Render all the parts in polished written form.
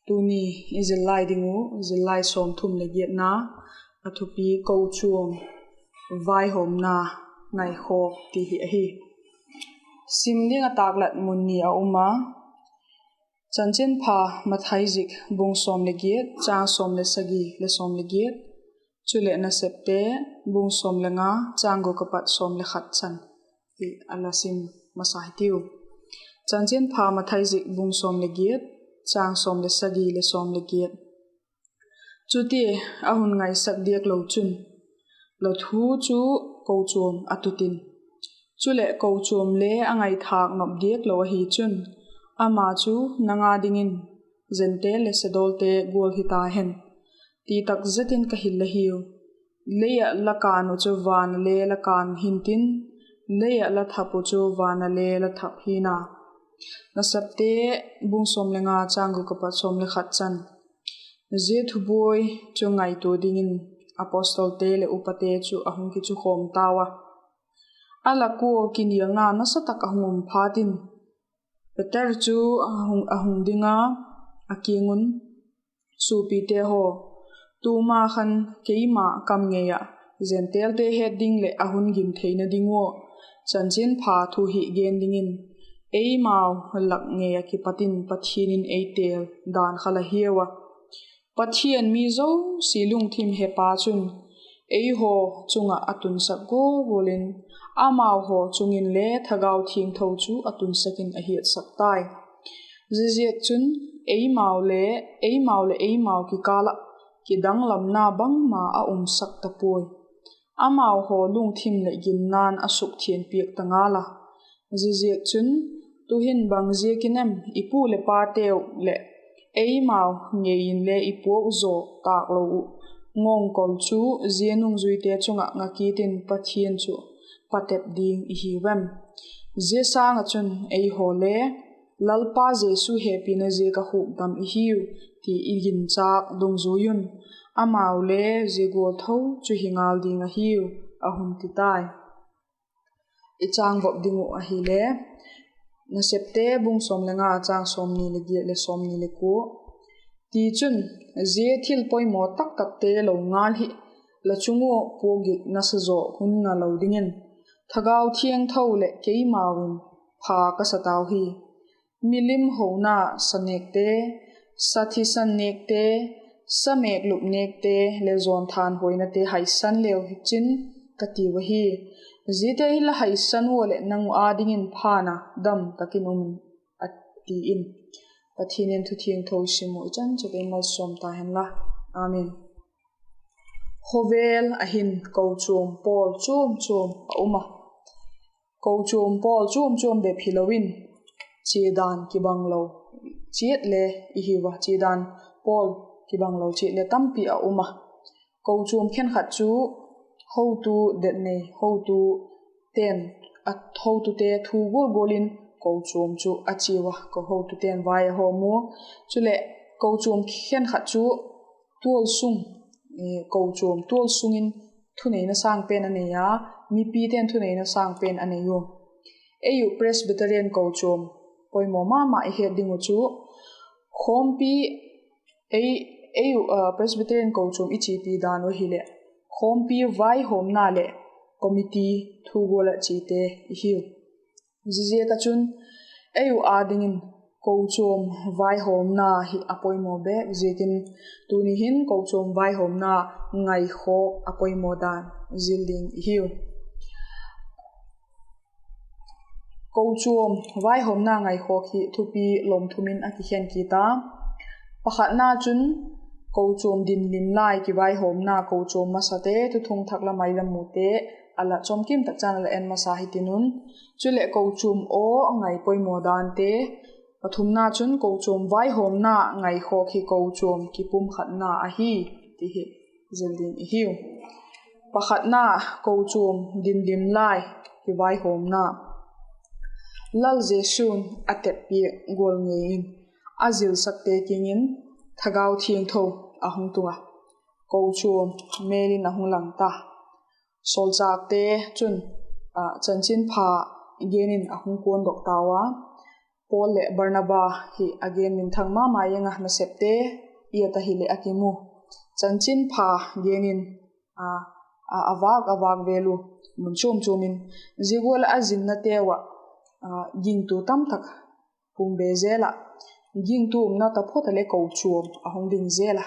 tuni izilai dingu zilai som thum le giat na athupi ko chuam vai hom na ngai kho ti hi simding ataklat munni a uma chanchen pha mathai zik bung som le giat chang som le sagi le som le giat chule na septe bung som le nga chang go kapat som le khat chan ti alasim masahitiu chanchen pha mathai zik bung som le giat chang som le sagi le som le giat chuti ahun ngai sak diak lo chun lo thu chu ko chuam atutin chule ko chuam le angai thak nop diak lo hi chun ama chu nanga dingin zente le sedolte gol hita hen ti tak zatin ka hil la hiu leya lakan chu van le lakan hintin leya la thapu chu van le la thap hina na sapte bung som le nga changu ka pa som le khat chan je thuboi chu ngai to dingin apostol te le upate chu ahung ki chu khom tawa ala ko kinil nga na satak ahum phatin peter chu ahung dinga akingun supi te ho tuma khan keima kam ngeya zentel te heading le ahun gim theina dingo chanchin pha thu hi gen dingin ei mau lak ngeya ki patin pathinin eitel dan khala hiwa pathian mi zo silung thim he pa chun ei ho chunga atun sak go golin amau ho chungin le thagau thing tho chu atun sakin a hiat saktai ziziat chun ei mau le ki kala ki dang lam na bang ma a sak tapoi amau ho lung thim le gin nan asuk thien piak tangala ziziat chun tuhin bang je kinem ipu le pa teu le ei mau ngein le ipu zo tak lo ngong kol chu zienung zui te chunga ngaki tin pathian chu patep ding I hiwem je sang chun ei ho le lalpa jesu happy na je ka hu dam I hiu ti igin chak dong zuyun amau le je go tho chu hingal ding a hiu ahum ti tai ichang bob dingu a hi le na septe bung som le nga chang som ni le gi le som ni le ko ti chun je thil poi mo tak tak te lo ngal hi la chungo pogi na sa zo hun na lo dingin thagau thieng tho le keimawin pha ka sataw hi milim hona sanek te sathi sanek te samek lup nek te le zon than hoina te haisan leo hi chin kati wa hi zite la haisan wo le nang adingin phana dam takin ati in pathinen thu thieng tho simo chan chebe mal som ta hen la amen hovel ahin ko chom pol chom uma ko chom pol chom de philowin chidan ki banglo chiet le I hiwa chidan pol ki banglo chi le tampi a uma ko chom khen khat chu how to de ne how to ten at how to te thu gol golin ko chom chu achiwa ko how to ten vai ho mo chule ko chom khen khat chu tuol sung ko chom tuol sungin thunei na sang pen ane ya mi pi ten thunei na sang pen ane yo eu presbyterian ko chom poimo ma he dingu chu khompi eu presbyterian ko chom ichi pi dan wa hile khompi vai hom na le committee thu gola chi te hiu zije ka chun eu adingin ko chom vai hom na hi apoimo be zekin tuni hin ko chom vai hom na ngai kho apoimo dan zilding hiu ko chom vai hom na ngai kho khi thupi lom thumin a ki hian ki ta pakhat na chun ko chom din lim lai ki vai hom na ko chom masate tu thung thakla mai lam mu te ala chomkim tak chan la en masa hi tinun chule ko chum o ngai poimo dan te pathum na chun ko chom vai hom na ngai kho khi ko chom ki pum khat na a hi ti hi zeldin I hiu pakhat na ko chom din lim lai ki vai hom na lal jesun atep pi gol ngein azil sakte kingin thagau thieng tho ahung tunga ko chom meli na hung lang ta sol chak te chun chanchin pha genin ahung kon dok tawa Paul le Barnabas hi again min thangma mayenga na septe iata hi le akimu chanchin pha genin awak velu munchom chomin zigol azin na tewa ging tu tam tak pum bezela ging tu na ta phota le ko chuom ahong ding zela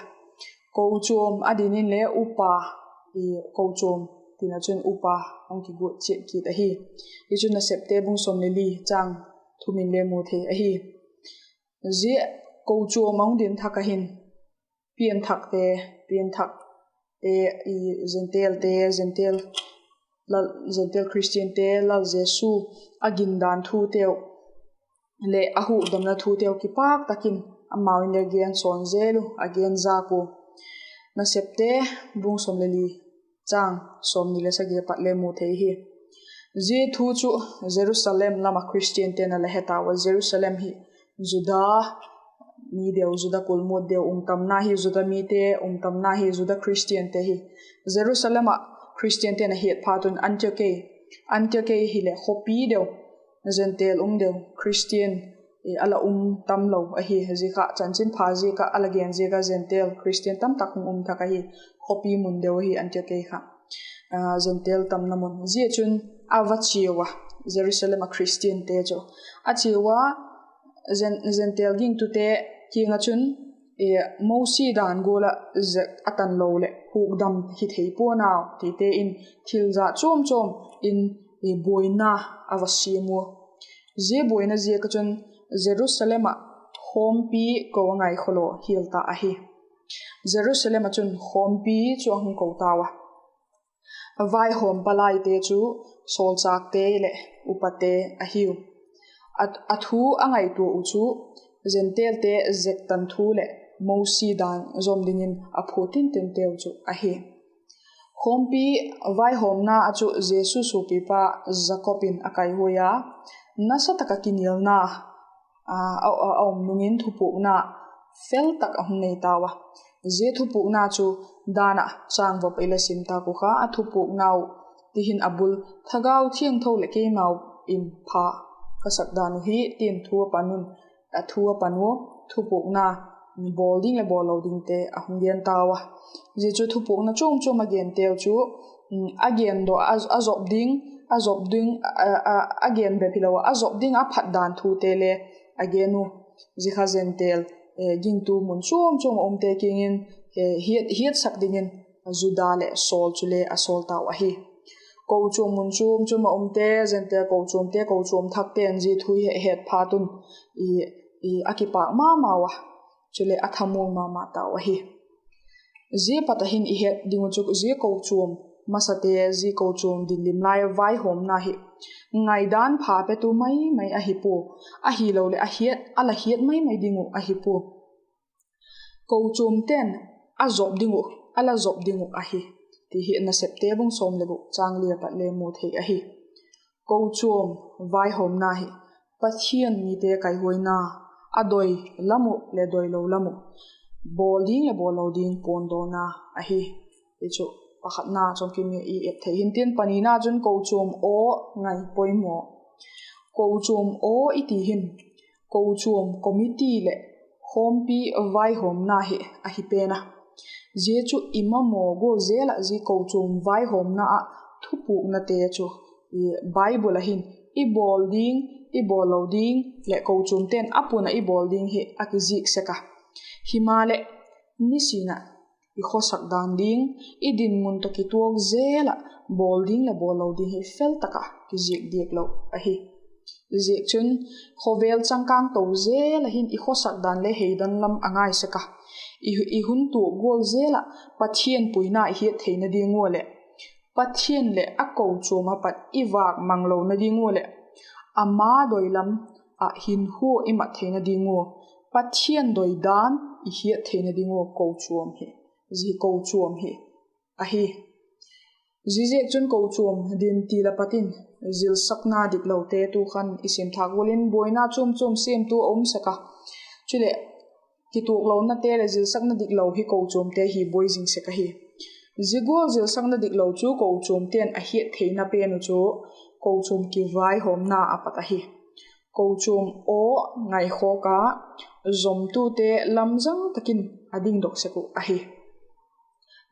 ko chuom adinin le upa i ko chuom tina chun upa ong ki go che ki ta hi ichun na septe bung som le li chang thumin le mu the a hi zi ko chuom ong din thakahin pian thak te i zentel Christian te lal Jesu agin dan thu teu le ahu damna thu teu ki pak takin amawin le gen son zelu again zaku na septe bung som le li chang som ni le sagi pat le mu thei hi zi thu chu Jerusalem lama Christian te na le heta wa Jerusalem hi juda mi deu juda kulmod deu tamna hi juda mi te tamna hi juda Christian te hi Jerusalem Christian te na hi phatun Antioch hi le khopi deu zentel deu Christian ala tamlo a hi zika chanchin phaji ka alagen zika zentel Christian tam tak thaka hi khopi mun deu hi Antioch kha zentel tam namun zi chun awachiwa Jerusalem Christian te jo achiwa zentel ging tu te kinga chun mosi dan gola atan lo le hukdam hi thei po naw ti te in thilza chom in boina awasimu je boina je ka chun Jerusalem hompi ko ngai kholo hilta a hi Jerusalem chun hompi chu hung ko tawa vai hom palai te chu sol chak te le upate a hiu athu angai tu uchu zentel te zektan thu le mosi dan zom dingin aphotin ten teu chu a hi hompi vai hom na achu Jesu su pipa Jacobin akai hoya nasa taka kinil na nungin thupu na fel tak ahung nei tawa je thupu na chu dana chang vo pela sim ta ko kha athupu nau tihin abul thagau thiang tho le ke mau in pha kasak danu hi tin thua panun athua panu thupu na bolding le boloding te ahung gen tawa je chu thupu na chom again teu chu again do azop ding again be philawa azop ding a phat dan thu te le agenu zikha zentel ging tu mun chom omte kingin hiat sak dingin juda le sol chule asol taw a hi ko chom mun chom omte zentel ko chom thak ten ji thui het phatun i akipa ma chule athamu ma taw a hi je patahin i het dingu chu je ko chom masate ji ko chom din lim lai vai hom na hi ngai dan pha pe tu mai a hi pu a hi lo le a hiat ala hiat mai dingu a hi pu ko chom ten a zob dingu ala zob dingu a hi ti hi na septe bung som le bu chang le pat le mu thei a hi ko chom vai hom na hi pathian mi te kai hoina adoi lamu le doi lo lamu bolding le boloding pondo na a hi ichu pakhat na chom ki mi e thei hin tin panina chun ko chom o ngai poimo ko chom o iti hin ko chom committee le hompi vai hom na hi a hi pena je chu imamo go zela ji ko chom vai hom na a thupu na te chu bible hin i bolding i boloding le ko chom ten apuna i bolding hi akizik seka himale nisina i khosak dan ding i din mun to ki tuok zela bolding le boloding hi fel taka ki zik dik lo a hi zik chun khovel changkang to zela hin i khosak dan le heidan lam angai seka i hun tu gol zela pathian puina hi theina dingo le pathian le a ko choma pat i wak manglo na dingo le ama doilam a hin hu i ma theina dingo pathian doi dan i hi theina dingo ko chuam hi ji ko chuam hi a hi je chun ko chuam din ti la patin zil sakna dik lo te tu khan isim thak wolin boina chum sem tu om saka chule ki tu lo na te le zil sakna dik lo hi ko chum te hi boy jing seka hi zigol zil sakna dik lo chu ko chum ten a hi theina pe nu chu ko chum ki vai hom na apata hi câu chum o ngai kho ka zom tu te lamjang takin ading dok seku ahi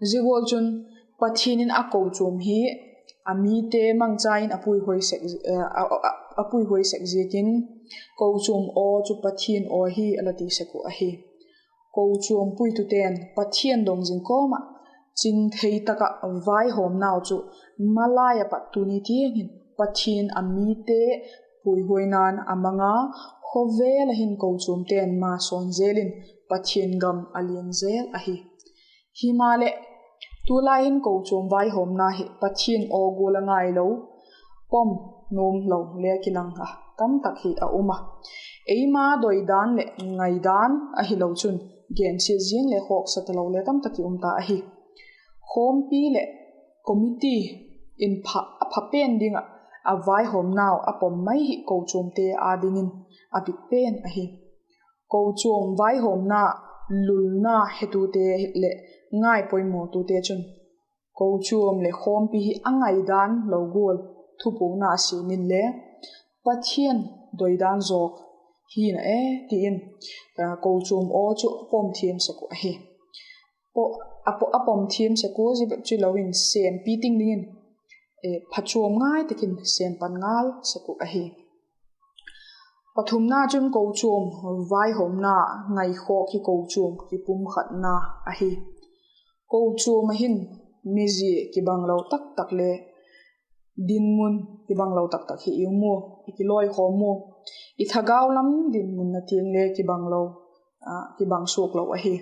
zigol chun pathinin a câu chum hi ami te mangchain apui hoi sek zekin câu chum o chu pathin o hi alati seku ahi câu chum pui tu ten pathian dong jing ko ma chin thei taka vai hom naw chu malaya patuni ti hin pathin ami te pui hoinan amanga khovel hin câu chum ten ma son zelin pathin gam alien zel ahi himale tulain câu chum vai hom na hi pathin o gola ngai lo pom nom lo le kilang ha tam tak hi a uma eima doidan le ngai dan a hi lo chun gen che jing le hok satalo le tam taki umta a hi khom pi le committee in pha pen dinga a vai hom naw a pom mai hi câu chum te a dingin a big pen a hi câu chum vai hom na lulna hetu te le ngai poimo tu te chun câu chum le khom pi hi angai dan lo gol thupu na sinin le pathian doidan zok hi na tin câu chum o chu pom thiam se ko hi a pom thiam se ko ji chu lowin sem pi ting dingin phachuam ngai takin sem pan ngal se ko hi pathum na chun câu chum vai hom na ngai kho ki câu chum ki pum khat na a hi câu chum hin mizi ki banglo tak tak le din mun ki banglo tak tak hi yumu ki loi khomu I thagaw lam din mun na tin le ki banglo ki bang sok lo a hi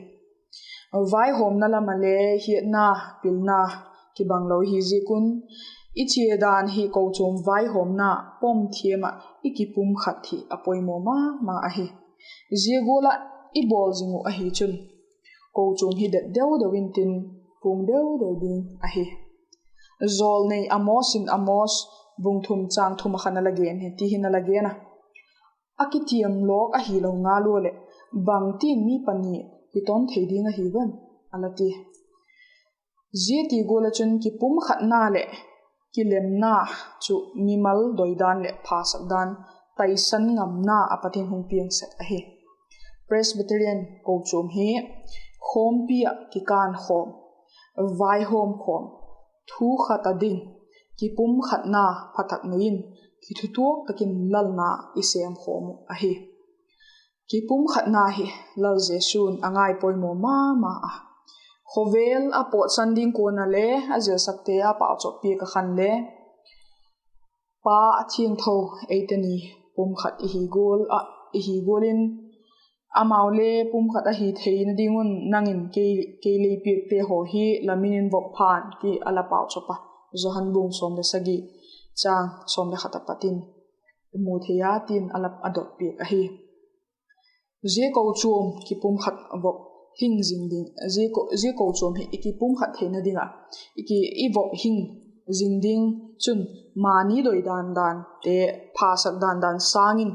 vai hom na lama le hi na pil na ki banglo hi zikun ichi dan hi câu chum vai hom na pom thiema ikipum khat hi apoimo ma a hi zegola I bol jingu a hi chun câu chum hi de deu de wintin pung deu de ding a hi zol nei amos bung thum chang thum khana lagen he ti hina lagena akitiam lok a hi lo nga lo le bang tin mi pani piton theiding a hi ban alati zeti gola chun ki pum khat na le ki lem na chu mimal doidan le phasak dan taisan ngam na apathin hung piang sek a hi Presbyterian câu chum hi khom pia ki kan khom vai hom khom thu khata ding ki pum khat na phatak nein ki thutuak takin lalna isem khom a hi ki pum khat na hi lal jesun angai poimo ma a khovel a po sanding ko na le a je sakte a pa chop pi ka khan le pa thing tho eitani pum khat i hi golin amaule pum khat a hi thein dingun nangin ke le pi te ho hi laminin vok phan ki ala pa chopa zohan bung som le sagi chang som le khata patin mu theya tin alap adot pi a hi je ko chum ki pum khat vok hing jing ding je ko chum hi ki pum khat theina dinga ki I vok hing jing ding chun mani doi dan te phasak dan sangin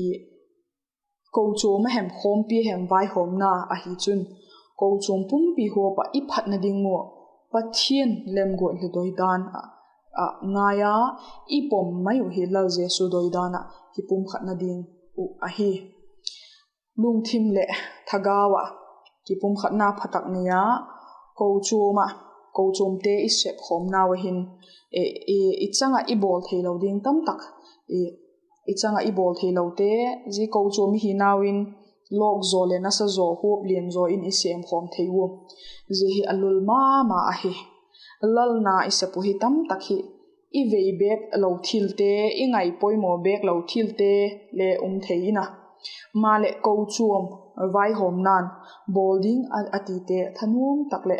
I câu chum hem khom pi hem vai hom na a hi chun câu chum pum pi ho pa I phat na ding mo pathian lem go le doi dan ngaya I pom mai hi lal je su doi dana ki pum khat na ding u a hi lung thim le thagawa ki pum khat na phatak nia câu chum te I sep khom na wa hin I changa I bol theilo ding tam tak ichanga I bol thelo te ji câu chum hi nawin lok zo le na sa zo hop lian zo in isem khom theiwo ji hi alul ma a hi lal na isapu hi tam tak hi I vei bek lo thil te I ngai poimo bek lo thil te le theina ma le câu chum vai hom nan bolding ati te thanum tak le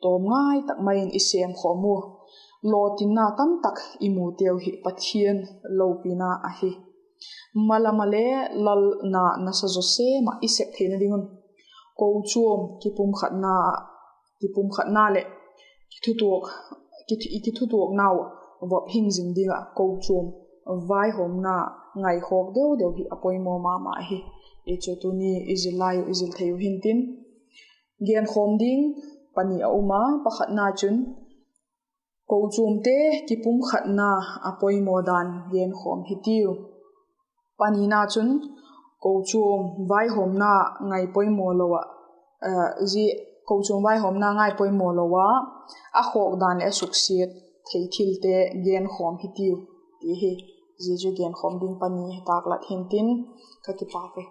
tom ngai tak mai in isem khomu lotina tam tak imu teu hi pathian lo pina a hi malamale lal na sa jose ma isep thena dingun câu chum ki pum khat na le ki thutuak naw vop hing jing dinga câu chum vai hom na ngai khok deu hi apoimo ma hi e chotuni izilai izil theu hintin gen khom ding pani a uma pakhat na chun câu chum te ki pum khat na apoimo dan gen khom hitiu pani na chun ko chum vai hom na ngai poi mo lowa ji ko chum vai hom na ngai poi mo lowa a khok dan e suksiet thei thil te gen khom hi tiu ti hi ji ju gen khom ding pani tak lat hin tin ka ki pa ke